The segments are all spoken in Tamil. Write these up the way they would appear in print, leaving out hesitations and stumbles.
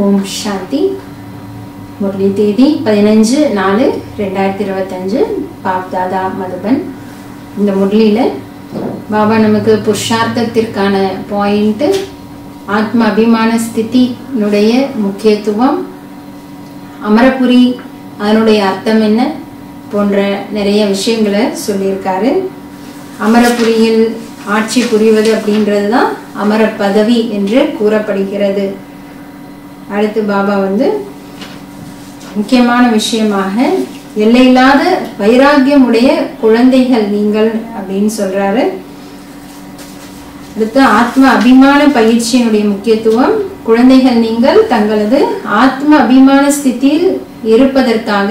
ஓம் சாந்தி. முரளி தேதி 15/4/2025 பாப் தாதா மதுபன். இந்த முரளியில பாபா நமக்கு புருஷார்த்தத்திற்கான பாயிண்ட், ஆத்ம அபிமான ஸ்திதியினுடைய முக்கியத்துவம், அமரபுரி அதனுடைய அர்த்தம் என்ன போன்ற நிறைய விஷயங்களை சொல்லியிருக்காரு. அமரபுரியில் ஆட்சி புரிவது அப்படின்றது தான் அமர பதவி என்று கூறப்படுகிறது. அடுத்து பாபா முக்கியமான விஷயமாக எல்லையில்லாத வைராகியமுடைய குழந்தைகள் நீங்கள் அப்படின்னு சொல்றாரு. அடுத்து ஆத்ம அபிமான பயிற்சியினுடைய முக்கியத்துவம், குழந்தைகள் நீங்கள் தங்களது ஆத்ம அபிமான ஸ்திதியில் இருப்பதற்காக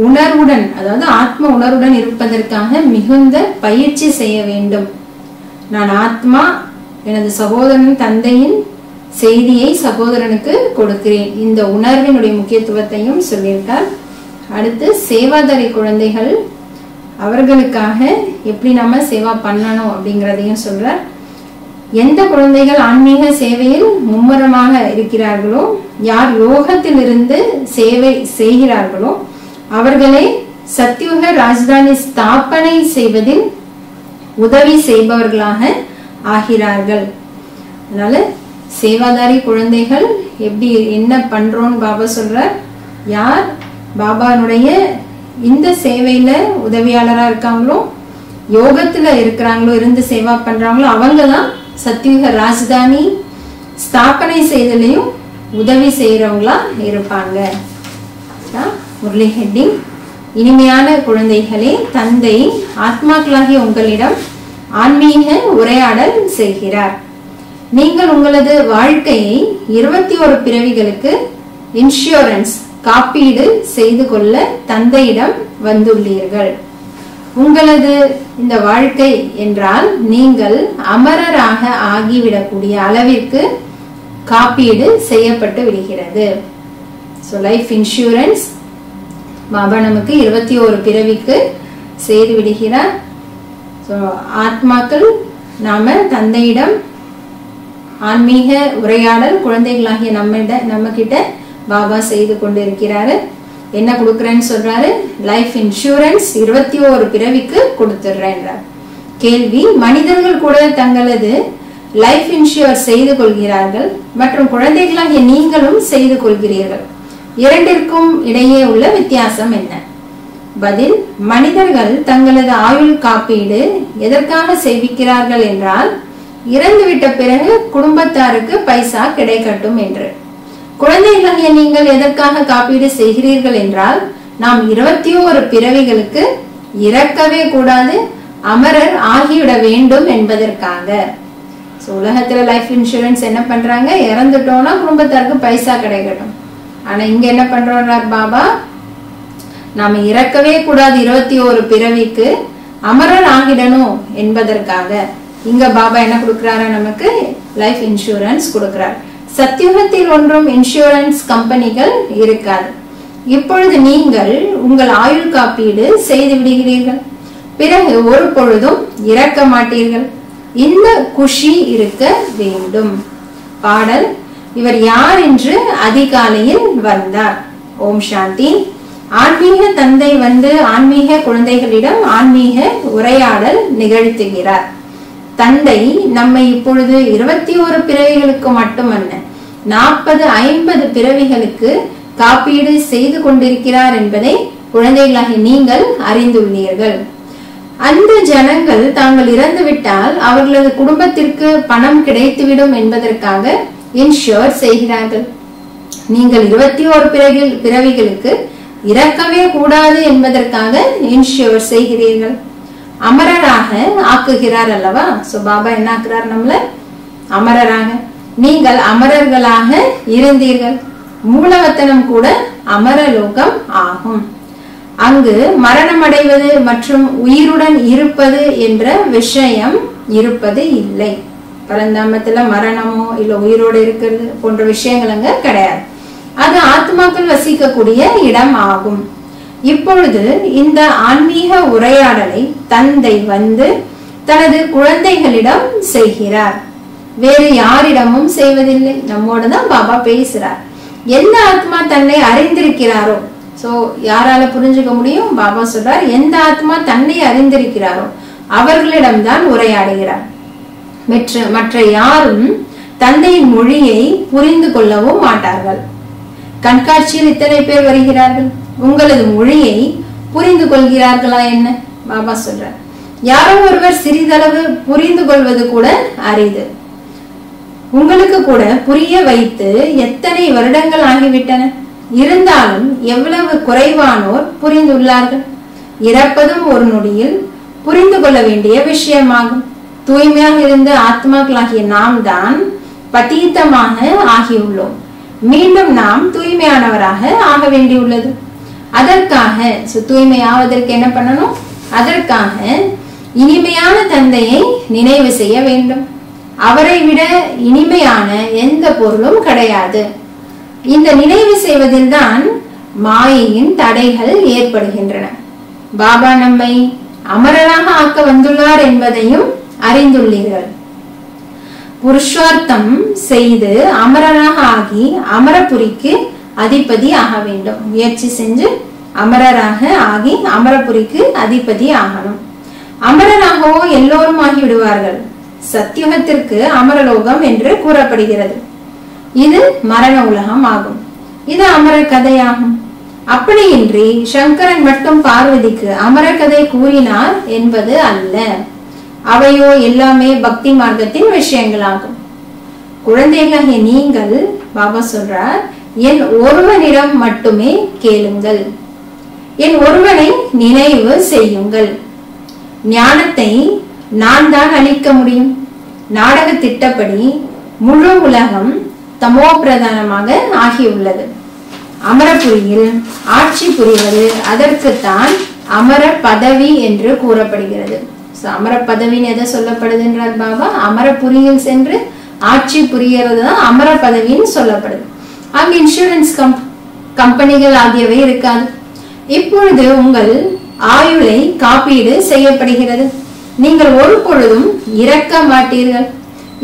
உணர்வுடன், அதாவது ஆத்ம உணர்வுடன் இருப்பதற்காக மிகுந்த பயிற்சி செய்ய வேண்டும். நான் ஆத்மா, எனது சகோதரன் தந்தையின் செய்தியை சகோதரனுக்கு கொடுக்கிறேன். இந்த உணர்வினுடைய முக்கியத்துவத்தையும் சொல்லியிருக்கார். அடுத்து சேவாதாரி குழந்தைகள், அவர்களுக்காக எப்படி நம்ம சேவா பண்ணணும் அப்படிங்கிறதையும் சொல்றார். எந்த குழந்தைகள் ஆன்மீக சேவையில் மும்முரமாக இருக்கிறார்களோ, யார் யோகத்தில் இருந்து சேவை செய்கிறார்களோ அவர்களே சத்யுக ராஜதானி ஸ்தாபனை செய்வதில் உதவி செய்பவர்களாக ஆகிறார்கள். அதனால சேவாதாரி குழந்தைகள் எப்படி என்ன பண்றோம்னு பாபா சொல்றார். யார் பாபானுடைய இந்த சேவையில உதவியாளரா இருக்காங்களோ, யோகத்துல இருக்கிறாங்களோ, இருந்து சேவா பண்றாங்களோ, அவங்கதான் சத்யுக ராஜதானி ஸ்தாபனை செய்தலையும் உதவி செய்யறவங்களா இருப்பாங்க. முரளி ஹெட்டிங், இனிமையான குழந்தைகளே, தந்தை ஆத்மாக்களாகிய உங்களிடம் ஆன்மீக உரையாடல் செய்கிறார். நீங்கள் உங்களது வாழ்க்கையை 21 பிறவிகளுக்கு இன்சூரன்ஸ் காப்பீடு செய்து கொள்ள தந்தையிடம் வந்துள்ளீர்கள். உங்களது இந்த வாழ்க்கை என்றால் நீங்கள் அமரராக ஆகிவிடக்கூடிய அளவிற்கு காப்பீடு செய்யப்பட்டு விடுகிறது. ஸோ லைஃப் இன்சூரன்ஸ் பாபா நமக்கு 21 பிறவிக்கு செய்து விடுகிறார். ஸோ ஆத்மாக்கள் நாம தந்தையிடம் ஆன்மீக உரையாடல் குழந்தைகளாகிய நம்ம கிட்ட பாபா செய்து கொண்டு இருக்கிறாரு. என்ன கொடுக்குறேன்னு சொல்றாரு? லைஃப் இன்சூரன்ஸ் 21 பிறவிக்கு கொடுத்துடுறேன்றார். கேள்வி, மனிதர்கள் கூட தங்களது லைஃப் இன்சூர் செய்து கொள்கிறார்கள் மற்றும் குழந்தைகளாகிய நீங்களும் செய்து கொள்கிறீர்கள். இரண்டிற்கும் இடையே உள்ள வித்தியாசம் என்ன? பதில், மனிதர்கள் தங்களது ஆயுள் காப்பீடு எதற்காக செய்விக்கிறார்கள் என்றால், இறந்துவிட்ட பிறகு குடும்பத்தாருக்கு பைசா கிடைக்கட்டும் என்று. குழந்தைகளாகிய நீங்கள் எதற்காக காப்பீடு செய்கிறீர்கள் என்றால், நாம் 21 பிறவிகளுக்கு இறக்கவே கூடாது, அமரர் ஆகிவிட வேண்டும் என்பதற்காக. உலகத்துல லைஃப் இன்சூரன்ஸ் என்ன பண்றாங்க? இறந்துட்டோம்னா குடும்பத்தாருக்கு பைசா கிடைக்கட்டும். ஆனா இங்க என்ன பண்றார் பாபா? நாம இறக்கவே கூடாது 21 பிறவிக்கு, அமரர் ஆகிடணும் என்பதற்காக இங்க பாபா என்ன கொடுக்கிறாரு? நமக்கு லைஃப் இன்சூரன்ஸ் கொடுக்கிறார். சத்தியுகத்தில் ஒன்றும் இன்சூரன்ஸ் கம்பெனிகள் இருக்காது. இப்பொழுது நீங்கள் உங்கள் ஆயுள் காப்பீடு செய்து விடுகிறீர்கள், பிறகு ஒரு பொழுதும் இறக்க மாட்டீர்கள். இந்த குஷி இருக்க வேண்டும். பாடல், இவர் யார் என்று அதிகாலையில் வந்தார். ஓம் சாந்தி. ஆன்மீக தந்தை ஆன்மீக குழந்தைகளிடம் ஆன்மீக உரையாடல் நிகழ்த்துகிறார். தந்தை நம்மை இப்பொழுது 21 பிறவிகளுக்கு மட்டுமல்ல, 40-50 பிறவிகளுக்கு காப்பீடு செய்து கொண்டிருக்கிறார் என்பதை குழந்தைகளாகிய நீங்கள் அறிந்துள்ளீர்கள். அந்த ஜனங்கள் தாங்கள் இறந்துவிட்டால் அவர்களது குடும்பத்திற்கு பணம் கிடைத்துவிடும் என்பதற்காக இன்ஷூர் செய்கிறார்கள். நீங்கள் 21 பிறவிகளுக்கு இறக்கவே கூடாது என்பதற்காக இன்ஷூர் செய்கிறீர்கள். அமரராக ஆக்குகிறார் அல்லவா? சோ பாபா என்ன ஆக்குறார்? நம்மள அமரராக. நீங்கள் அமரர்களாக இருந்தீர்கள். மூலவத்தனம் கூட அமரலோகம் ஆகும். அங்கு மரணம் அடைவது மற்றும் உயிருடன் இருப்பது என்ற விஷயம் இருப்பது இல்லை. பரந்தாமத்துல மரணமோ இல்ல உயிரோடு இருக்கிறது போன்ற விஷயங்கள் அங்க கிடையாது. அது ஆத்மாக்கள் வசிக்கக்கூடிய இடம் ஆகும். இப்பொழுது இந்த ஆன்மீக உரையாடலை தந்தை தனது குழந்தைகளிடம் செய்கிறார். வேறு யாரிடமும் செய்வதில்லை. நம்மோட தான் பாபா பேசுறார். எந்த ஆத்மா தன்னை அறிந்திருக்கிறாரோ, சோ யாரால புரிஞ்சுக்க முடியும்? பாபா சொல்றார், எந்த ஆத்மா தன்னை அறிந்திருக்கிறாரோ அவர்களிடம்தான் உரையாடுகிறார். மற்ற யாரும் தந்தையின் மொழியை புரிந்து கொள்ளவும் மாட்டார்கள். கண்காட்சியில் இத்தனை பேர் வருகிறார்கள், உங்களது மொழியை புரிந்து கொள்கிறார்களா என்ன? பாபா சொல்றார், யாரோ ஒருவர் சிறிதளவு புரிந்து கொள்வது கூட அரிது. உங்களுக்கு கூட புரிய வைத்து எத்தனை வருடங்கள் ஆகிவிட்டன. இருந்தாலும் எவ்வளவு குறைவானோர் புரிந்துள்ளார்கள். இறப்பதும் ஒரு நொடியில் புரிந்து கொள்ள வேண்டிய விஷயமாகும். தூய்மையாக இருந்த ஆத்மாக்களாகிய நாம் தான் பதீத்தமாக ஆகியுள்ளோம். மீண்டும் நாம் தூய்மையானவராக ஆக வேண்டியுள்ளது. அதற்காக தூய்மை ஆவதற்கு என்ன பண்ணணும்? அதற்காக இனிமையான தந்தையை நினைவு செய்ய வேண்டும். அவரை விட இனிமையான எந்த பொருளும் கிடையாது. இந்த நினைவு செய்வதில் தான் மாயையின் தடைகள் ஏற்படுகின்றன. பாபா நம்மை அமரராக ஆக்க வந்துள்ளார் என்பதையும் அறிந்துள்ளீர்கள். புருஷார்த்தம் செய்து அமரராக ஆகி அமரபுரிக்கு அதிபதி ஆக வேண்டும். முயற்சி செஞ்சு அமரராக ஆகி அமரபுரிக்கு அதிபதி ஆகணும். அமரராகவோ எல்லோரும் ஆகிவிடுவார்கள். சத்தியுகத்திற்கு அமரலோகம் என்று கூறப்படுகிறது. இது மரண உலகம் ஆகும். இது அமர கதையாகும். அப்படியின்றி சங்கரன் மட்டும் பார்வதிக்கு அமர கதை கூறினார் என்பது அல்ல. அவையோ எல்லாமே பக்தி மார்க்கத்தின் விஷயங்களாகும். குழந்தைகளாகிய நீங்கள், பாபா சொல்றார், என் ஒருவனிடம் மட்டுமே கேளுங்கள், என் ஒருவனை நினைவு செய்யுங்கள். ஞானத்தை நான் தான் அளிக்க முடியும். நாடக திட்டப்படி முழு உலகம் தமோ பிரதானமாக ஆகியுள்ளது. அமரபுரியில் ஆட்சி புரிவது அதற்குத்தான் அமர பதவி என்று கூறப்படுகிறது. அமர பதவின்னு எதை சொல்லப்படுது என்றால் பாபா, அமரபுரியில் சென்று ஆட்சி புரிகிறது தான் அமர பதவின்னு சொல்லப்படுது. அங்கு இன்சூரன்ஸ் கம்பெனிகள் ஆகியவை இருக்காது. இப்பொழுது உங்கள் ஆயுளை காப்பீடு செய்யப்படுகிறது. நீங்கள் ஒரு பொழுதும் இறக்க மாட்டீர்கள்.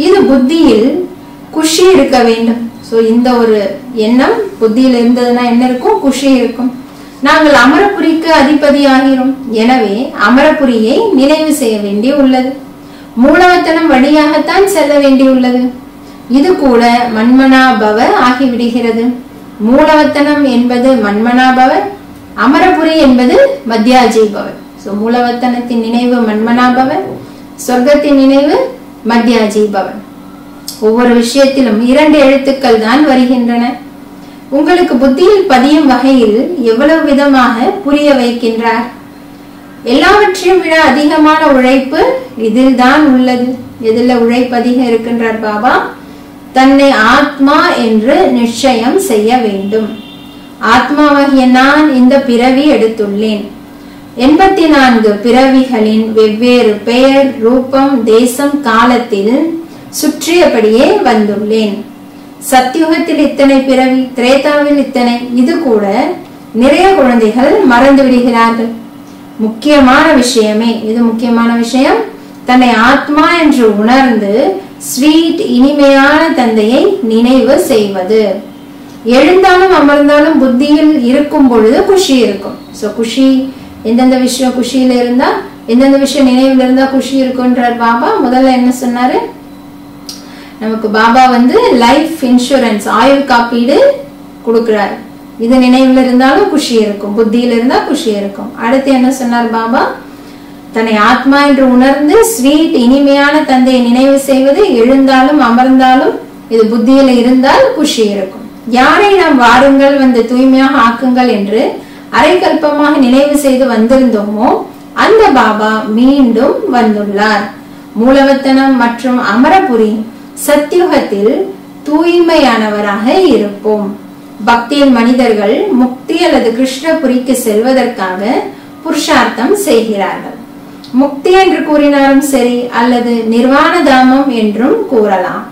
இது புத்தியில் குஷி இருக்க வேண்டும். சோ இந்த ஒரு எண்ணம் புத்தியில் இருந்ததுன்னா என்ன இருக்கும்? குஷி இருக்கும். நாங்கள் அமரபுரிக்கு அதிபதி ஆகிறோம். எனவே அமரபுரியை நினைவு செய்ய வேண்டி உள்ளது. மூலவத்தனம் வழியாகத்தான் செல்ல வேண்டி உள்ளது. இது கூட மன்மனாபவ ஆகிவிடுகிறது. மூலவத்தனம் என்பது மன்மனாபவ, அமரபுரி என்பது மத்தியாஜீபவ. சோ மூலவத்தனத்தின் நினைவு மன்மனாபவ, சொர்க்கத்தின் நினைவு மத்தியாஜீபவ. ஒவ்வொரு விஷயத்திலும் 2 எழுத்துக்கள் தான் வருகின்றன. உங்களுக்கு புத்தியில் பதியும் வகையில் எவ்வளவு விதமாக புரிய வைக்கின்றார். எல்லாவற்றையும் விட அதிகமான உழைப்பு இதில் தான் உள்ளது. எதுல உழைப்பு அதிகம் இருக்கின்றார் பாபா? தன்னை ஆத்மா என்று நிச்சயம் செய்ய வேண்டும். ஆத்மாவாகிய நான் இந்த பிறவி எடுத்துள்ளேன். 84 பிறவிகளின் வெவ்வேறு பெயர், ரூபம், தேசம், காலத்தில் சுற்றியபடியே வந்துள்ளேன். சத்தியுகத்தில் இத்தனை பிறவி, திரேதாவில் இத்தனை. இது கூட நிறைய குழந்தைகள் மறந்து விடுகிறார்கள். முக்கியமான விஷயமே இது. முக்கியமான விஷயம் தன்னை ஆத்மா என்று உணர்ந்து ஸ்வீட் இனிமையான தந்தையை நினைவு செய்வது. எழுந்தாலும் அமர்ந்தாலும் புத்தியில் இருக்கும் பொழுது குஷி இருக்கும். சோ குஷி எந்தெந்த விஷயம் குஷியில இருந்தா, எந்தெந்த விஷயம் நினைவுல இருந்தா குஷி இருக்குன்றார் பாபா. முதல்ல என்ன சொன்னாரு? நமக்கு பாபா லைஃப் இன்சூரன்ஸ், ஆயுள் காப்பீடு கொடுக்கிறார். இது நினைவுல இருந்தாலும் குஷி இருக்கும், புத்தியில இருந்தா குஷி இருக்கும். அடுத்து என்ன சொன்னார் பாபா? தன்னை ஆத்மா என்று உணர்ந்து ஸ்வீட் இனிமையான தந்தையை நினைவு செய்வது. எழுந்தாலும் அமர்ந்தாலும் இது புத்தியில இருந்தால் குஷி இருக்கும். யாரை நாம் வாருங்கள் தூய்மையாக ஆக்குங்கள் என்று அரைக்கல்பமாக நினைவு செய்து வந்திருந்தோமோ அந்த பாபா மீண்டும் வந்துள்ளார். மூலவத்தனம் மற்றும் அமரபுரி சத்தியுகத்தில் தூய்மையானவராக இருப்போம். பக்தியில் மனிதர்கள் முக்தி அல்லது கிருஷ்ணபுரிக்கு செல்வதற்காக புருஷார்த்தம் செய்கிறார்கள். முக்தி என்று கூறினாலும் சரி, அல்லது நிர்வாண தாமம் என்றும் கூறலாம்.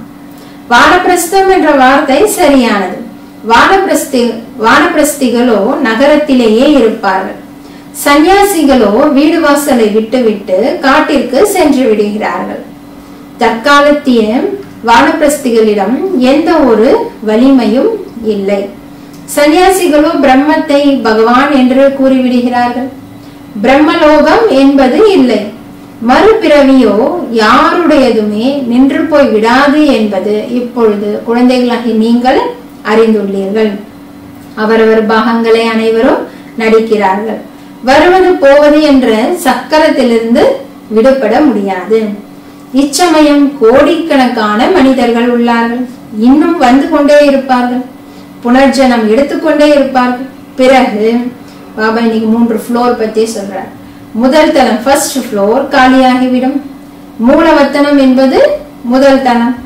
வானப்பிரஸ்தம் என்ற வார்த்தை சரியானது. வானப்பிரஸ்திகளோ நகரத்திலேயே இருப்பார்கள். சந்நியாசிகளோ வீடு வாசலை விட்டுவிட்டு காட்டிற்கு சென்று விடுகிறார்கள். தற்காலத்திய வானப்பிரஸ்திகளிடம் எந்த ஒரு வலிமையும் இல்லை. சன்னியாசிகளோ பிரம்மத்தை பகவான் என்று கூறிவிடுகிறார்கள். பிரம்மலோகம் என்பது இல்லை. மறுபிறவியோ யாருடையதுமே நின்று போய் விடாது என்பது இப்பொழுது குழந்தைகளாகி நீங்கள் அறிந்துள்ளீர்கள். அவரவர் பாகங்களை அனைவரும் நடிக்கிறார்கள். வருவது போவது என்ற சக்கரத்திலிருந்து விடுபட முடியாது. இச்சமயம் கோடிக்கணக்கான மனிதர்கள் உள்ளார்கள். இன்னும் வந்து கொண்டே இருப்பார்கள். புனர்ஜனம் எடுத்துக்கொண்டே இருப்பார்கள். பிறகு பாபா இன்னைக்கு 3 ஃப்ளோர் பத்தி சொல்றார். முதல் தளம் ஃபர்ஸ்ட் ஃப்ளோர் காலியாகிவிடும். மூலவத்தனம் என்பது முதல் தளம்,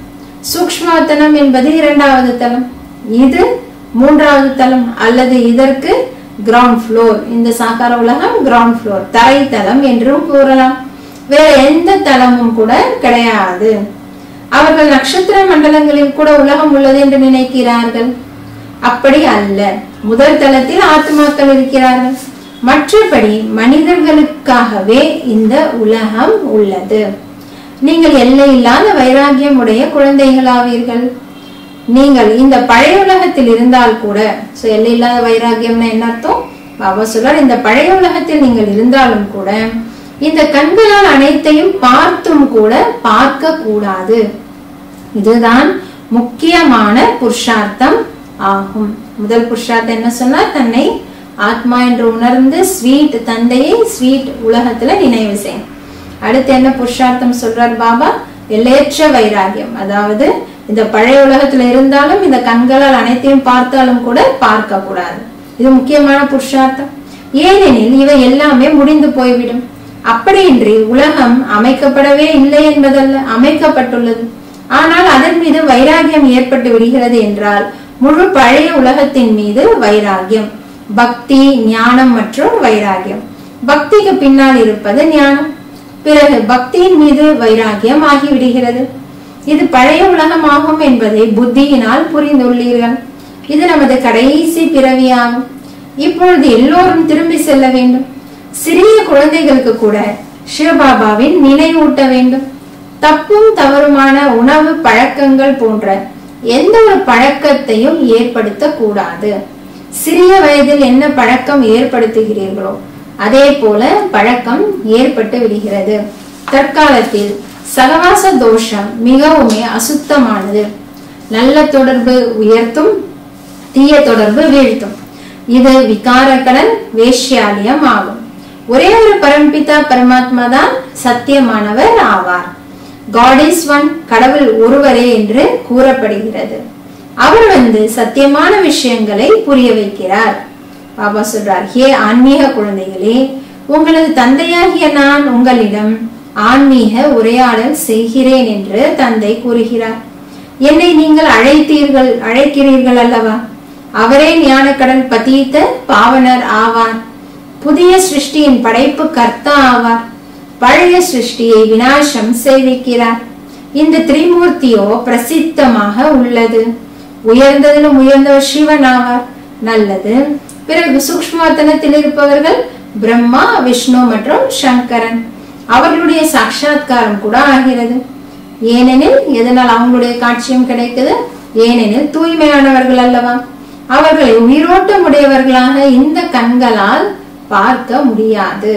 சூக்ஷ்மவத்தனம் என்பது 2வது தளம், இது 3வது தளம் அல்லது இதற்கு கிரவுண்ட் ஃப்ளோர். இந்த சாகார உலகம் கிரவுண்ட் ஃப்ளோர், தரைத்தளம் என்றும் கூறலாம். வேற எந்த தளமும் கூட கிடையாது. அவர்கள் நட்சத்திர மண்டலங்களில் கூட உலகம் உள்ளது என்று நினைக்கிறார்கள். அப்படி அல்ல. முதல் தளத்தில் ஆத்மாக்கள் இருக்கிறார்கள். மற்றபடி மனிதர்களுக்காகவே இந்த உலகம் உள்ளது. நீங்கள் எல்லையில்லாத வைராகியம் உடைய குழந்தைகளாவீர்கள். நீங்கள் இந்த பழைய உலகத்தில் இருந்தால் கூட, எல்லையில்லாத வைராகியம்னா என்ன அர்த்தம்? பாபா சொல்றார், இந்த பழைய உலகத்தில் நீங்கள் இருந்தாலும் கூட இந்த கண்களால் அனைத்தையும் பார்த்தும் கூட பார்க்க கூடாது. இதுதான் முக்கியமான புருஷார்த்தம் ஆகும். முதல் புருஷார்த்தம் என்ன சொன்னார்? தன்னை ஆத்மா என்று உணர்ந்து ஸ்வீட் தந்தையை ஸ்வீட் உலகத்துல நினைவு செய்யும். அடுத்து என்ன புருஷார்த்தம் சொல்றார் பாபா? எல்லையற்ற வைராகியம். அதாவது இந்த பழைய உலகத்துல இருந்தாலும் இந்த கண்களால் அனைத்தையும் பார்த்தாலும் கூட பார்க்க கூடாது. இது முக்கியமான புருஷார்த்தம். ஏனெனில் இவை எல்லாமே முடிந்து போய்விடும். அப்படியின்றி உலகம் அமைக்கப்படவே இல்லை என்பதல்ல, அமைக்கப்பட்டுள்ளது. ஆனால் அதன் மீது வைராகியம் ஏற்பட்டு விடுகிறது என்றால் முழு பழைய உலகத்தின் மீது வைராகியம், பக்தி, ஞானம் மற்றும் வைராகியம். பக்திக்கு பின்னால் இருப்பது ஞானம். பிறகு பக்தியின் மீது வைராகியம் ஆகிவிடுகிறது. இது பழைய உலகம் ஆகும் என்பதை புத்தியினால் புரிந்துள்ளீர்கள். இது நமது கடைசி பிறவியாகும். இப்பொழுது எல்லோரும் திரும்பி செல்ல வேண்டும். சிறிய குழந்தைகளுக்கு கூட சிவபாபாவின் நினைவூட்ட வேண்டும். தப்பும் தவறுமான உணவு பழக்கங்கள் போன்ற எந்த ஒரு பழக்கத்தையும் ஏற்படுத்த கூடாது. சிறிய வயதில் என்ன பழக்கம் ஏற்படுத்துகிறீர்களோ அதே போல பழக்கம் ஏற்பட்டு விடுகிறது. தற்காலத்தில் சகவாச தோஷம் மிகவும் அசுத்தமானது. நல்ல தொடர்பு உயர்த்தும், தீய தொடர்பு வீழ்த்தும். இது விகாரக்கடன் வேஷ்யாலயம் ஆகும். ஒரே ஒரு பரம்பிதா பரமாத்மா தான் சத்தியமானவர் ஆவார். God is one, கடவுள் ஒருவரே என்று கூறப்படுகிறது. அவர் சத்தியமான விஷயங்களை புரிய வைக்கிறார். பாபா சொல்றார், ஹே ஆன்மீக குழந்தைகளே, உங்களது தந்தையாகிய நான் உங்களிடம் ஆன்மீக உரையாடல் செய்கிறேன் என்று தந்தை கூறுகிறார். என்னை நீங்கள் அழைக்கிறீர்கள் அல்லவா? அவரே ஞானக்கடல் பதீத்த பாவனர் ஆவார். புதிய சிருஷ்டியின் படைப்பு கர்த்தா ஆவார். பழைய சிருஷ்டியை விநாசம் செய்விக்கிறார். இந்த திரிமூர்த்தியோ பிரசித்தமாக உள்ளது. உயர்ந்ததிலும் உயர்ந்தவர் சிவன் ஆவார். நல்லது. பிறகு சூக்ஷ்மவத்தனத்தில் இருப்பவர்கள் பிரம்மா, விஷ்ணு மற்றும் சங்கரன். அவர்களுடைய சாட்சாத்காரம் கூட ஆகிறது. ஏனெனில் எதனால் அவங்களுடைய காட்சியும் கிடைக்குது? ஏனெனில் தூய்மையானவர்கள் அல்லவா? அவர்களை உயிரோட்டம் உடையவர்களாக இந்த கண்களால் பார்க்க முடியாது.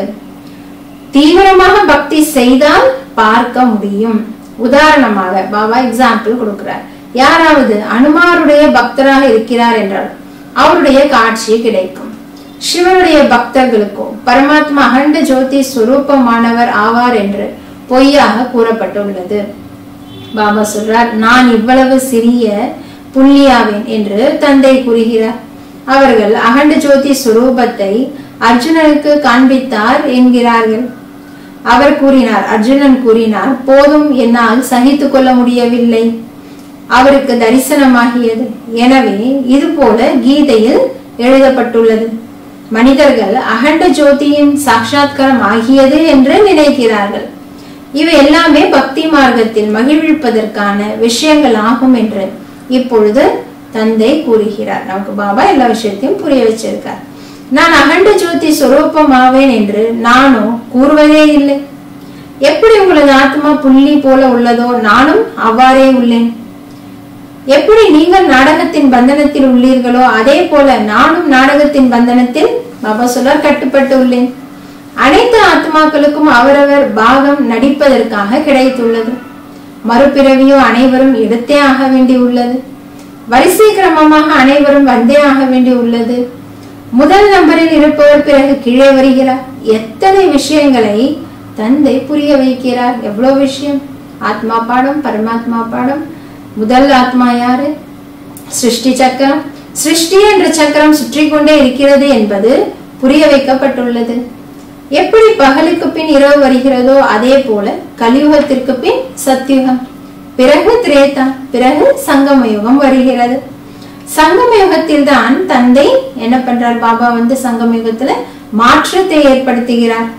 தீவிரமாக பக்தி செய்தால் பார்க்க முடியும். உதாரணமாக பாபா எக்ஸாம்பிள் கொடுக்கிறார். யாராவது அனுமாருடைய பக்தராக இருக்கிறார் என்றால் அவருடைய காட்சி கிடைக்கும். சிவனுடைய பக்தர்களுக்கோ பரமாத்மா அகண்ட ஜோதி ஸ்வரூபமானவர் ஆவார் என்று பொய்யாக கூறப்பட்டுள்ளது. பாபா சொல்றார், நான் இவ்வளவு சிறிய புள்ளியாவேன் என்று தந்தை கூறுகிறார். அவர்கள் அகண்ட ஜோதி ஸ்வரூபத்தை அர்ஜுனனுக்கு காண்பித்தார் என்கிறார்கள். அவர் கூறினார், அர்ஜுனன் கூறினார், போதும், என்னால் சகித்து கொள்ள முடியவில்லை. அவருக்கு தரிசனமாகியது. எனவே இது போல கீதையில் எழுதப்பட்டுள்ளது. மனிதர்கள் அகண்ட ஜோதியின் சாட்சாத்காரம் ஆகியது என்று நினைக்கிறார்கள். இவை எல்லாமே பக்தி மார்க்கத்தில் மகிழ்விப்பதற்கான விஷயங்கள் ஆகும் என்று இப்பொழுது தந்தை கூறுகிறார். நமக்கு பாபா எல்லா விஷயத்தையும் புரிய வச்சிருக்கார். நான் அகண்ட ஜோதி சொரூபம் ஆவேன் என்று நானும் கூறுவதே இல்லை. எப்படி உங்களது ஆத்மா புள்ளி போல உள்ளதோ நானும் அவ்வாறே உள்ளேன். எப்படி நீங்கள் நாடகத்தின் பந்தனத்தில் உள்ளீர்களோ அதே போல நானும் நாடகத்தின் பந்தனத்தில் பாபா சொல்றார் கட்டுப்பட்டு உள்ளேன். அனைத்து ஆத்மாக்களுக்கும் அவரவர் பாகம் நடிப்பதற்காக கிடைத்துள்ளது. மறுபிறவியோ அனைவரும் எடுத்தே ஆக வேண்டி உள்ளது. வரிசை கிரமமாக அனைவரும் வந்தே ஆக வேண்டி உள்ளது. முதல் நம்பரில் இருப்பவர் பிறகு கீழே வருகிறார். எத்தனை விஷயங்களை தந்தை புரிய வைக்கிறார். எவ்வளவு விஷயம். ஆத்மா பாடம், பரமாத்மா பாடம். முதல் ஆத்மா யாரு? சிருஷ்டி சக்கரம். சிருஷ்டி என்ற சக்கரம் சுற்றி கொண்டே இருக்கிறது என்பது புரிய வைக்கப்பட்டுள்ளது. எப்படி பகலுக்கு பின் இரவு வருகிறதோ அதே போல கலியுகத்திற்கு பின் சத்யுகம், பிறகு திரேதா, பிறகு சங்கம யுகம் வருகிறது. சங்கம யுகத்தில் தான் தந்தை என்ன பண்றார்? பாபா சங்கம யுகத்துல மாற்றத்தை ஏற்படுத்துகிறார்.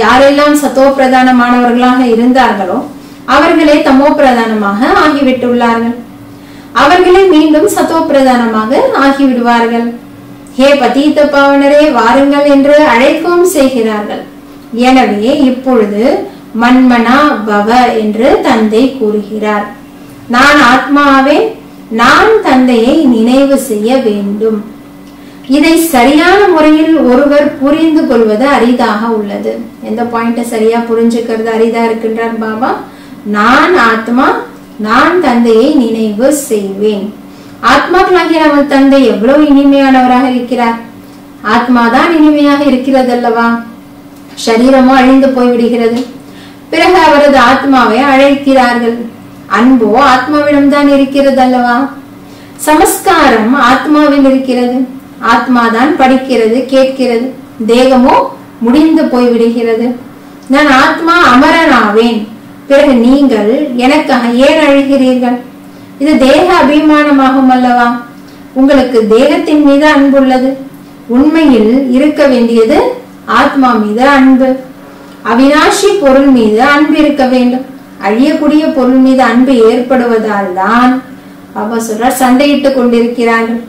யாரெல்லாம் சத்தோ பிரதானமானவர்களாக இருந்தார்களோ அவர்களே தமோ பிரதானமாக ஆகிவிட்டுள்ளார்கள். அவர்களே மீண்டும் சத்தோ பிரதானமாக ஆகிவிடுவார்கள். ஹே பதீத பாவனரே வாருங்கள் என்று அழைக்கவும் செய்கிறார்கள். எனவே இப்பொழுது மன்மனா பவ என்று தந்தை கூறுகிறார். நான் ஆத்மாவே, நான் தந்தையை நினைவு செய்ய வேண்டும். இதை சரியான முறையில் ஒருவர் புரிந்து கொள்வது அரிதாக உள்ளது. எந்த பாயிண்ட சரியா புரிஞ்சுக்கிறது அரிதா இருக்கின்றார் பாபா? நான் ஆத்மா, நான் தந்தையை நினைவு செய்வேன். ஆத்மாக்களாகிய நமது தந்தை எவ்வளவு இனிமையானவராக இருக்கிறார். ஆத்மாதான் இனிமையாக இருக்கிறது அல்லவா? சரீரமோ அழிந்து போய்விடுகிறது. பிறகு அவரது ஆத்மாவை அழைக்கிறார்கள். அன்போ ஆத்மாவிடம்தான் இருக்கிறது அல்லவா? சமஸ்காரம் ஆத்மாவில் இருக்கிறது. ஆத்மாதான் படிக்கிறது, கேட்கிறது. தேகமோ முடிந்து போய்விடுகிறது. நான் ஆத்மா அமரனாவேன். பிறகு நீங்கள் எனக்காக ஏன் அழுகிறீர்கள்? இது தேக அபிமானமாகும் அல்லவா? உங்களுக்கு தேகத்தின் மீது அன்புள்ளது. உண்மையில் இருக்க வேண்டியது ஆத்மா மீது அன்பு. அவினாஷி பொருள் மீது அன்பு இருக்க வேண்டும். அழியக்கூடிய பொருள் மீது அன்பு ஏற்படுவதால் தான் பாபா சொல்றார் சண்டையிட்டுக் கொண்டிருக்கிறார்கள்.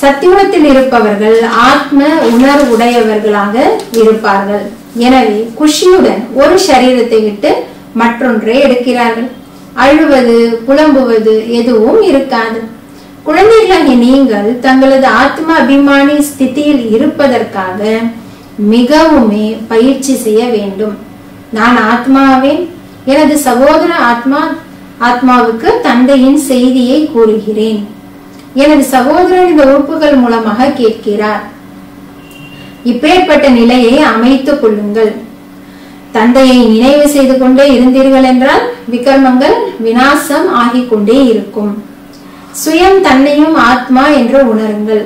சத்தியுகத்தில் இருப்பவர்கள் ஆத்ம உணர்வுடையவர்களாக இருப்பார்கள். எனவே குஷியுடன் ஒரு சரீரத்தை விட்டு மற்றொன்றை எடுக்கிறார்கள். அழுவது, புலம்புவது எதுவும் இருக்காது. குழந்தைகளாகிய நீங்கள் தங்களது ஆத்ம அபிமானி ஸ்திதியில் இருப்பதற்காக மிகவுமே பயிற்சி செய்ய வேண்டும். நான் ஆத்மாவே, எனது சகோதர ஆத்மாவுக்கு தந்தையின் செய்தியை கூறுகிறேன். எனது சகோதரன் இந்த உறுப்புகள் மூலமாக கேட்கிறார். இப்பேற்பட்ட நிலையை அமைத்துக் கொள்ளுங்கள். தந்தையை நினைவு செய்து கொண்டே இருந்தீர்கள் என்றால் விகர்மங்கள் விநாசம் ஆகிக் கொண்டே இருக்கும். சுயம் தன்னையும் ஆத்மா என்று உணருங்கள்.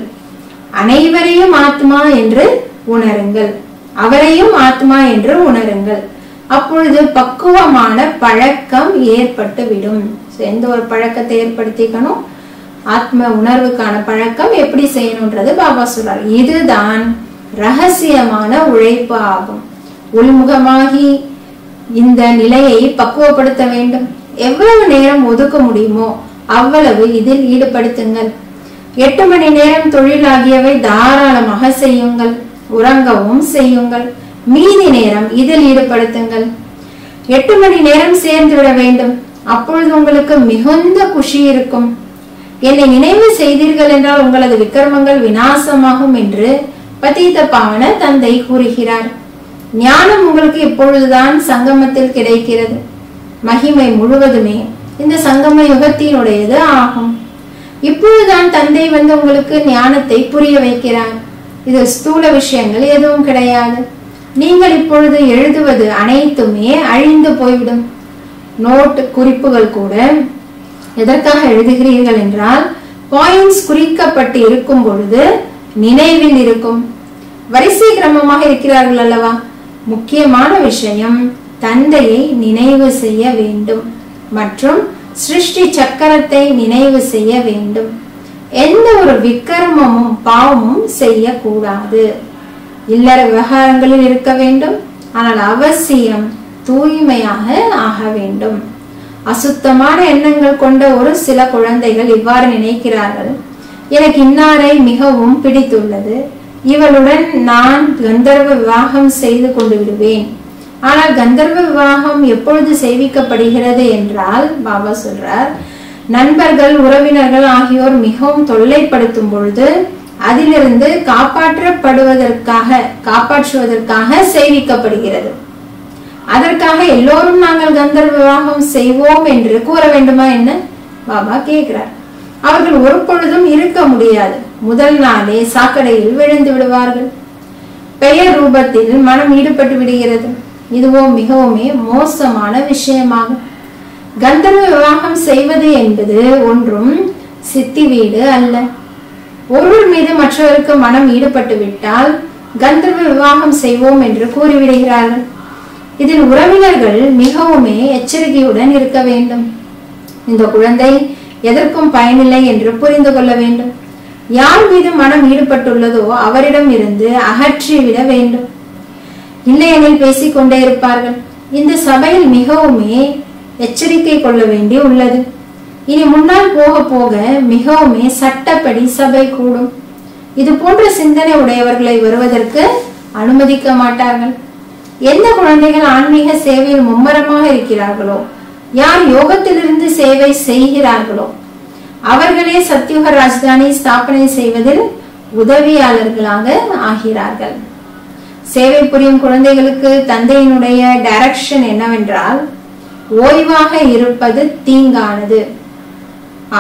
அனைவரையும் ஆத்மா என்று உணருங்கள். அவரையும் ஆத்மா என்று உணருங்கள். அப்பொழுது பக்குவமான பழக்கம் ஏற்பட்டுவிடும். எந்த ஒரு பழக்கத்தை ஏற்படுத்திக்கணும்? ஆத்ம உணர்வுக்கான பழக்கம் எப்படி செய்யணும்ன்றது பாபா சொல்றார். இதுதான் ரகசியமான உழைப்பு ஆகும். உள்முகமாகி இந்த நிலையை பக்குவப்படுத்த வேண்டும். எவ்வளவு நேரம் ஒதுக்க முடியுமோ அவ்வளவு இதில் ஈடுபடுத்துங்கள். 8 மணி நேரம் தொழிலாகியவை தாராளமாக செய்யுங்கள். உறங்கவும் செய்யுங்கள். மீதி நேரம் இதில் ஈடுபடுத்துங்கள். 8 மணி நேரம் சேர்ந்து விட வேண்டும். அப்பொழுது உங்களுக்கு மிகுந்த குஷி இருக்கும். என்னை நினைவு செய்தீர்கள் என்றால் உங்களது விக்ரமங்கள் விநாசமாகும் என்று பதீத பாவன தந்தை கூறுகிறார். ஞானம் உங்களுக்கு இப்பொழுதுதான் சங்கமத்தில் கிடைக்கிறது. மகிமை முழுவதுமே இந்த சங்கம யுகத்தினுடையது ஆகும். இப்பொழுதுதான் தந்தை உங்களுக்கு ஞானத்தை புரிய வைக்கிறார். இது ஸ்தூல விஷயங்கள் எதுவும் கிடையாது. நீங்கள் இப்பொழுது எழுதுவது அனைத்துமே அழிந்து போய்விடும். நோட் குறிப்புகள் கூட எதற்காக எழுதுகிறீர்கள் என்றால் பாயிண்ட்ஸ் குறிக்கப்பட்டு இருக்கும் பொழுது நினைவில் இருக்கும். வரிசை கிரமமாக இருக்கிறார்கள் அல்லவா? முக்கியமான விஷயம் தந்தையை நினைவு செய்ய வேண்டும் மற்றும் சிருஷ்டி சக்கரத்தை நினைவு செய்ய வேண்டும். எந்த ஒரு விக்ரமமும் பாவமும் செய்யக்கூடாது. இல்லற விவகாரங்களில் இருக்க வேண்டும். ஆனால் அவசியம் தூய்மையாக ஆக வேண்டும். அசுத்தமான எண்ணங்கள் கொண்ட ஒரு சில குழந்தைகள் இவ்வாறு நினைக்கிறார்கள். எனக்கு இன்னாரை மிகவும் பிடித்துள்ளது. இவளுடன் நான் கந்தர்வ விவாகம் செய்து கொண்டு விடுவேன். ஆனால் கந்தர்வ விவாகம் எப்பொழுது செய்விக்கப்படுகிறது என்றால் பாபா சொல்றார், நண்பர்கள், உறவினர்கள் ஆகியோர் மிகவும் தொல்லைப்படுத்தும் பொழுது அதிலிருந்து காப்பாற்றுவதற்காக செய்விக்கப்படுகிறது. அதற்காக எல்லோரும் நாங்கள் கந்தர்வ விவாகம் செய்வோம் என்று கூற வேண்டுமா என்ன? பாபா கேட்கிறார். அவர்கள் ஒரு பொழுதும் இருக்க முடியாது. முதல் நாளே சாக்கடையில் விழுந்து விடுவார்கள். பெயர் ரூபத்தில் மனம் ஈடுபட்டு விடுகிறது. இதுவோ மிகவும் மோசமான விஷயமாகும். கந்தர்வ விவாகம் செய்வது என்பது ஒன்றும் சித்தி வீடு அல்ல. ஒருவர் மீது மற்றவருக்கு மனம் ஈடுபட்டு விட்டால் கந்தர்வ விவாகம் செய்வோம் என்று கூறிவிடுகிறார்கள். இதில் உறவினர்கள் மிகவும் எச்சரிக்கையுடன் இருக்க வேண்டும். இந்த குழந்தை எதற்கும் பயனில்லை என்று புரிந்து கொள்ள வேண்டும். யார் மீது மனம் ஈடுபட்டுள்ளதோ அவரிடம் இருந்து அகற்றிவிட வேண்டும். இல்லையெனில் பேசிக்கொண்டே இருப்பார்கள். இந்த சபையில் மிகவும் எச்சரிக்கை கொள்ள வேண்டி உள்ளது. இனி முன்னால் போக போக மிகவும் சட்டப்படி சபை கூடும். இது போன்ற சிந்தனை உடையவர்களை வருவதற்கு அனுமதிக்க மாட்டார்கள். எந்த குழந்தைகள் ஆன்மீக சேவையில் மும்மரமாக இருக்கிறார்களோ, யார் யோகத்திலிருந்து சேவை செய்கிறார்களோ அவர்களே சத்யுக ராஜதானி ஸ்தாபனை செய்வதில் உதவியாளர்களாக ஆகிறார்கள். சேவை புரியும் குழந்தைகளுக்கு தந்தையினுடைய டைரக்ஷன் என்னவென்றால், ஓய்வாக இருப்பது தீங்கானது,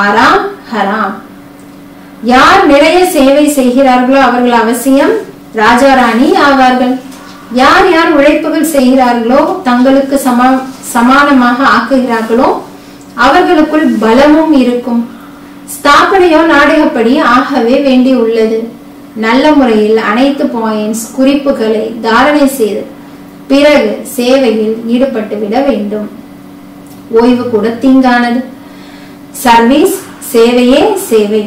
ஆராம் ஹராம். யார் நிறைய சேவை செய்கிறார்களோ அவர்கள் அவசியம் ராஜாராணி ஆவார்கள். யார் யார் உழைப்புகள் செய்கிறார்களோ, தங்களுக்கு சமானமாக ஆக்குகிறார்களோ அவர்களுக்குள் பலமும் இருக்கும். ஸ்தாபனையோ நாடகப்படி ஆகவே வேண்டி உள்ளது. நல்ல முறையில் அனைத்து பாயிண்ட்ஸ் குறிப்புகளை தாரணை செய்து பிறகு சேவையில் ஈடுபட்டு விட வேண்டும். ஓய்வு கூட தீங்கானது. சர்வீஸ், சேவையே சேவை.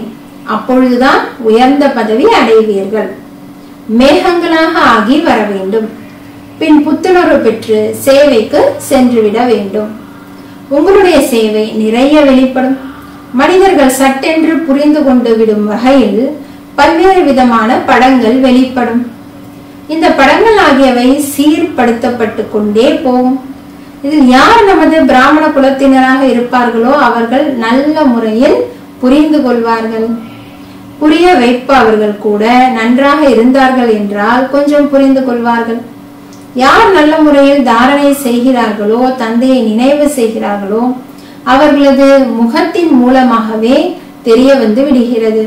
அப்பொழுதுதான் உயர்ந்த பதவி அடைவீர்கள். மேகங்களாக ஆகி வர வேண்டும். பின் புத்துணர்வு பெற்று சேவைக்கு சென்றுவிட வேண்டும். உங்களுடைய சேவை நிறைய வெளிப்படும். மனிதர்கள் சட்டென்று புரிந்து கொண்டு விடும் வகையில் பல்வேறு விதமான படங்கள் வெளிப்படும். இந்த படங்கள் ஆகியவை சீர்படுத்தப்பட்டு கொண்டே போகும். இதில் யார் நமது பிராமண குலத்தினராக இருப்பார்களோ அவர்கள் நல்ல முறையில் புரிந்து கொள்வார்கள். புரிய வைப்பவர்கள் கூட நன்றாக இருந்தார்கள் என்றால் கொஞ்சம் புரிந்து கொள்வார்கள். யார் நல்ல முறையில் தாரணை செய்கிறார்களோ, தந்தையை நினைவு செய்கிறார்களோ அவர்களது முகத்தின் மூலமாகவே தெரிய வந்து விடுகிறது.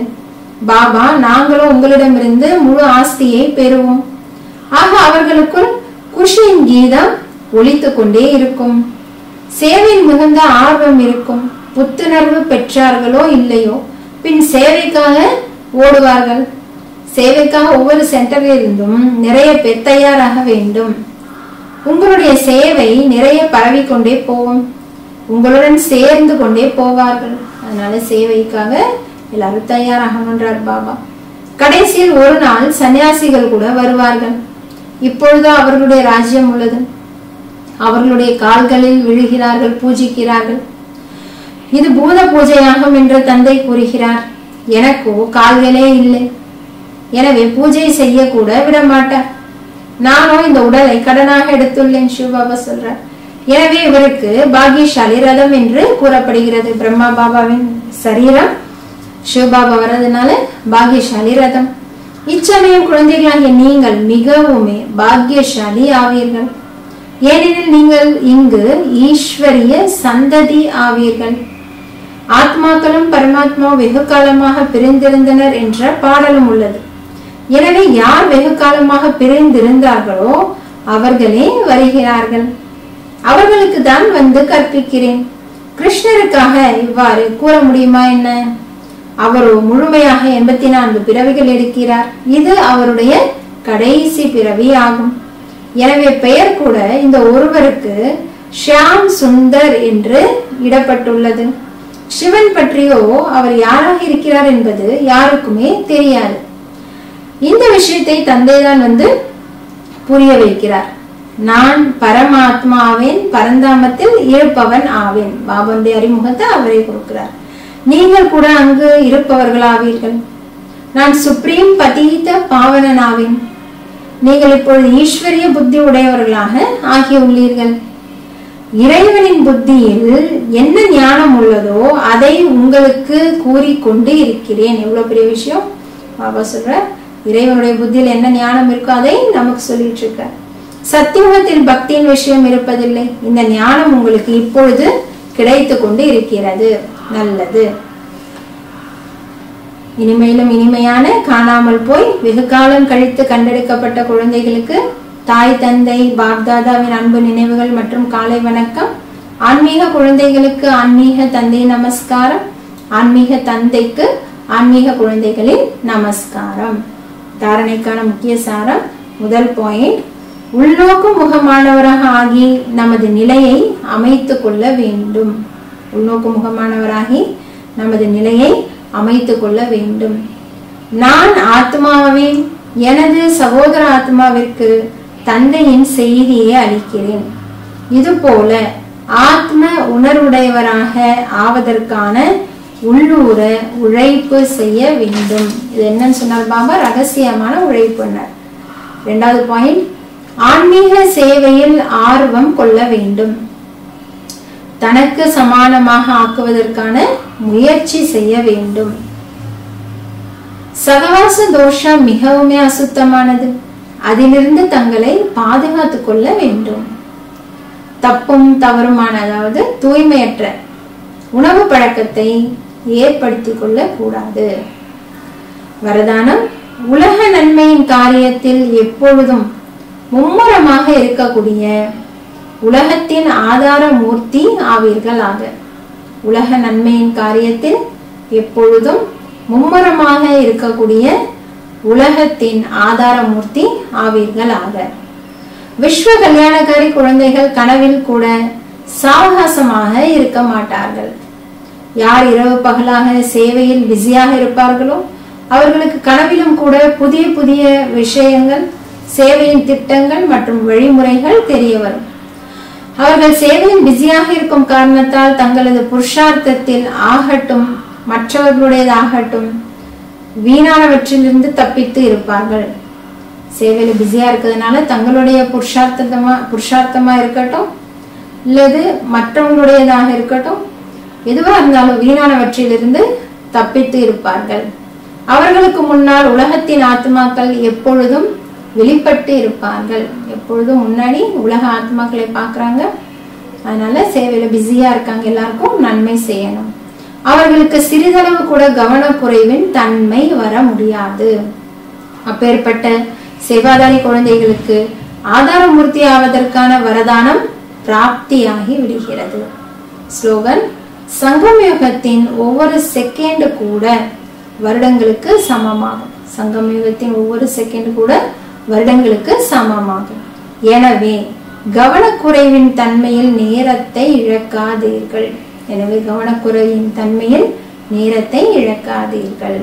பாபா, நாங்களும் உங்களிடமிருந்து முழு ஆஸ்தியை பெறுவோம். ஆக அவர்களுக்குள் குஷியின் கீதம் ஒலித்து கொண்டே இருக்கும். சேவையில் மிகுந்த ஆர்வம் இருக்கும். புத்துணர்வு பெற்றார்களோ இல்லையோ பின் சேவைக்காக ஓடுவார்கள். சேவைக்காக ஒவ்வொரு சென்டரில் இருந்தும் நிறைய பேர் தயாராக வேண்டும். உங்களுடைய சேவை நிறைய பரவிக்கொண்டே போகும். உங்களுடன் சேர்ந்து கொண்டே போவார்கள். அதனால சேவைக்காக எல்லாரும் தயாராகணுன்றார் பாபா. கடைசியில் ஒரு நாள் சன்னியாசிகள் கூட வருவார்கள். இப்பொழுது அவர்களுடைய ராஜ்யம் உள்ளது. அவர்களுடைய கால்களில் விழுகிறார்கள், பூஜிக்கிறார்கள். இது பூத பூஜையாகும் என்று தந்தை கூறுகிறார். எனக்கோ கால்களே இல்லை, எனவே பூஜை செய்ய கூட விட மாட்டார். நானும் இந்த உடலை கடனாக எடுத்துள்ளேன், சிவபாபா சொல்றார். எனவே இவருக்கு பாகியசாலி ரதம் என்று கூறப்படுகிறது. பிரம்மா பாபாவின் சரீரம் சிவபாபா வர்றதுனால பாகியசாலி ரதம். இச்சமயம் குழந்தைகளாகிய நீங்கள் மிகவும் பாக்கியசாலி ஆவீர்கள். ஏனெனில் நீங்கள் இங்கு ஈஸ்வரிய சந்ததி ஆவீர்கள். ஆத்மாக்களும் பரமாத்மா வெகு காலமாக பிரிந்திருந்தனர் என்ற பாடலும் உள்ளது. எனவே யார் வெகு காலமாக பிரிந்திருந்தார்களோ அவர்களே வருகிறார்கள். அவர்களுக்கு தான் வந்து கற்பிக்கிறேன். கிருஷ்ணருக்காக இவ்வாறு கூற முடியுமா என்ன? அவரோ முழுமையாக 84 பிறவிகள் எடுக்கிறார். இது அவருடைய கடைசி பிறவி ஆகும். எனவே பெயர் கூட இந்த ஒருவருக்கு ஷியாம் சுந்தர் என்று இடப்பட்டுள்ளது. சிவன் பற்றியோ அவர் யாராக இருக்கிறார் என்பது யாருக்குமே தெரியாது. இந்த விஷயத்தை தந்தைதான் வந்து புரிய வைக்கிறார். நான் பரமாத்மாவின் பரந்தாமத்தில் இருப்பவன் ஆவேன். பாபாவுடைய அறிமுகத்தை அவரே கொடுக்கிறார். நீங்கள் கூட அங்கு இருப்பவர்கள் ஆவீர்கள். நான் சுப்ரீம் பதீத பாவனன் ஆவேன். நீங்கள் இப்பொழுது ஈஸ்வரிய புத்தி உடையவர்களாக ஆகியுள்ளீர்கள். இறைவனின் புத்தியில் என்ன ஞானம் உள்ளதோ அதை உங்களுக்கு கூறிக்கொண்டு இருக்கிறேன். எவ்வளவு பெரிய விஷயம் பாபா சொல்ற. இறைவனுடைய புத்தியில் என்ன ஞானம் இருக்கோ அதை நமக்கு சொல்லிட்டு இருக்க. சத்தியுகத்தில் பக்தியின் விஷயம் இருப்பதில்லை. இந்த ஞானம் உங்களுக்கு இப்பொழுது கிடைத்து கொண்டு இருக்கிறது. நல்லது. இனிமையிலும் இனிமையான காணாமல் போய் வெகு காலம் கழித்து கண்டெடுக்கப்பட்ட குழந்தைகளுக்கு தாய் தந்தை பாப்தாதாவின் அன்பு நினைவுகள் மற்றும் காலை வணக்கம். ஆன்மீக குழந்தைகளுக்கு ஆன்மீக தந்தை நமஸ்காரம். ஆன்மீக தந்தைக்கு ஆன்மீக குழந்தைகளின் நமஸ்காரம். தாரணைக்கான முக்கிய சாரம். முதல் பாயிண்ட், உள்நோக்கு முகமானவராக ஆகி நமது நிலையை அமைத்து கொள்ள வேண்டும். உள்நோக்கு முகமானவராகி நமது நிலையை அமைத்து கொள்ள வேண்டும். நான் ஆத்மாவின் எனது சகோதர ஆத்மாவிற்கு தந்தையின் செய்தியை அளிக்கிறேன். இதுபோல ஆத்ம உணர்வுடையவராக ஆவதற்கான உள்ளூர உழைப்பு செய்ய வேண்டும். இது என்னன்னு சொன்னார் பாபா? ரகசியமான உழைப்புனர். இரண்டாவது பாயிண்ட், ஆன்மீக சேவையில் ஆர்வம் கொள்ள வேண்டும். தனக்கு சமானமாக ஆக்குவதற்கான முயற்சி செய்ய வேண்டும். சகவாச தோஷம் மிகவும் அசுத்தமானது. அதிலிருந்து தங்களை பாதுகாத்துக் கொள்ள வேண்டும். தப்பும் தவறுமான, அதாவது தூய்மையற்ற உணவு பழக்கத்தை ஏற்படுத்திக் கொள்ள கூடாது. வரதானம், உலக நன்மையின் காரியத்தில் எப்பொழுதும் மும்முரமாக இருக்கக்கூடிய உலகத்தின் ஆதார மூர்த்தி ஆவீர்களாக. உலக நன்மையின் காரியத்தில் எப்பொழுதும் மும்முரமாக இருக்கக்கூடிய உலகத்தின் ஆதார மூர்த்தி ஆவீர்களாக. விஸ்வ கல்யாணக்காரி குழந்தைகள் கனவில் கூட சாவகாசமாக இருக்க மாட்டார்கள். யார் இரவு பகலாக சேவையில் பிஸியாக இருப்பார்களோ அவர்களுக்கு கனவிலும் கூட புதிய புதிய விஷயங்கள், சேவையின் திட்டங்கள் மற்றும் வழிமுறைகள் தெரிய வரும். அவர்கள் சேவையில் பிஸியாக இருக்கும் காரணத்தால் தங்களது புருஷார்த்தத்தில் ஆகட்டும் மற்றவர்களுடையதாகட்டும் வீணானவற்றிலிருந்து தப்பித்து இருப்பார்கள். சேவையில பிஸியா இருக்கிறதுனால தங்களுடைய புருஷார்த்தமா இருக்கட்டும் இல்லது மற்றவங்களுடையதாக இருக்கட்டும், எதுவா இருந்தாலும் வீணானவற்றிலிருந்து தப்பித்து இருப்பார்கள். அவர்களுக்கு முன்னால் உலகத்தின் ஆத்மாக்கள் எப்பொழுதும் வெளிப்பட்டு இருப்பார்கள். எப்பொழுதும் முன்னாடி உலக ஆத்மாக்களை பார்க்கறாங்க. அதனால சேவையில பிஸியா இருக்காங்க. எல்லாருக்கும் நன்மை செய்யணும். அவர்களுக்கு சிறிதளவு கூட கவனக்குறைவின் தன்மை வர முடியாது. அப்பேற்பட்ட சேவாதாரி குழந்தைகளுக்கு ஆதாரமூர்த்தி ஆவதற்கான வரதானம் பிராப்தியாகி விடுகிறது. ஸ்லோகன், சங்கம் யுகத்தின் ஒவ்வொரு செகண்ட் கூட வருடங்களுக்கு சமமாகும். சங்கம் யுகத்தின் ஒவ்வொரு செகண்ட் கூட வருடங்களுக்கு சமமாகும். எனவே கவனக்குறைவின் தன்மையில் நேரத்தை இழக்காதீர்கள். எனவே கவனக்குறைவின் தன்மையில் நேரத்தை இழக்காதீர்கள்.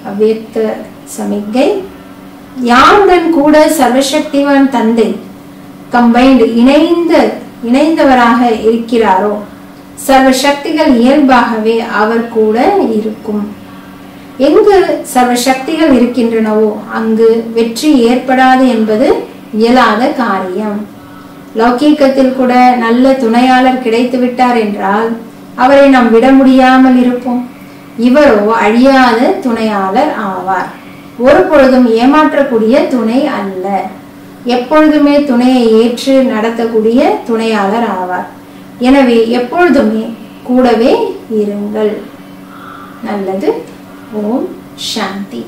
அவ்வியக்த சமிக்கை, யாருடன் கூட சர்வசக்திவான் தந்தை கம்பைன்டு இணைந்தவராக இருக்கிறாரோ சர்வசக்திகள் இயல்பாகவே அவர் கூட இருக்கும். எங்கு சர்வசக்திகள் இருக்கின்றனவோ அங்கு வெற்றி ஏற்படாது என்பது இயலாத காரியம். லௌகீகத்தில் கூட நல்ல துணையாளர் கிடைத்து விட்டார் என்றால் அவரை நாம் விட முடியாமல் இருப்போம். இவரோ அழியாத துணையாளர் ஆவார். ஒரு பொழுதும் ஏமாற்றக்கூடிய துணை அல்ல. எப்பொழுதுமே துணையை ஏற்று நடத்தக்கூடிய துணையாளர் ஆவார். எனவே எப்பொழுதுமே கூடவே இருங்கள். நல்லது. ஓம் சாந்தி.